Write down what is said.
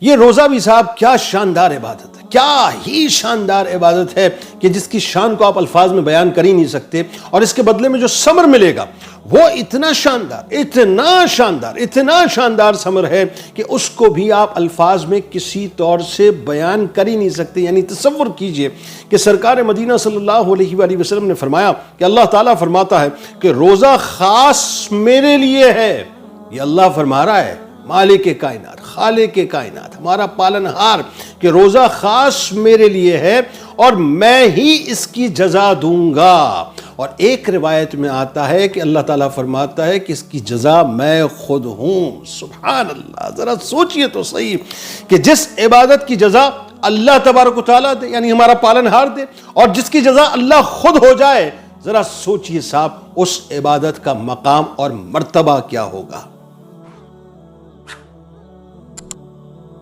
یہ روزہ بھی صاحب کیا شاندار عبادت ہے، کیا ہی شاندار عبادت ہے کہ جس کی شان کو آپ الفاظ میں بیان کر ہی نہیں سکتے، اور اس کے بدلے میں جو ثمر ملے گا وہ اتنا شاندار ثمر ہے کہ اس کو بھی آپ الفاظ میں کسی طور سے بیان کر ہی نہیں سکتے۔ یعنی تصور کیجئے کہ سرکار مدینہ صلی اللہ علیہ وآلہ وسلم نے فرمایا کہ اللہ تعالیٰ فرماتا ہے کہ روزہ خاص میرے لیے ہے۔ یہ اللہ فرما رہا ہے، مالک کائنات، خالق کائنات، ہمارا پالنہار، کہ روزہ خاص میرے لیے ہے اور میں ہی اس کی جزا دوں گا۔ اور ایک روایت میں آتا ہے کہ اللہ تعالیٰ فرماتا ہے کہ اس کی جزا میں خود ہوں۔ سبحان اللہ، ذرا سوچئے تو صحیح کہ جس عبادت کی جزا اللہ تبارک و تعالیٰ دے، یعنی ہمارا پالنہار دے، اور جس کی جزا اللہ خود ہو جائے، ذرا سوچئے صاحب اس عبادت کا مقام اور مرتبہ کیا ہوگا۔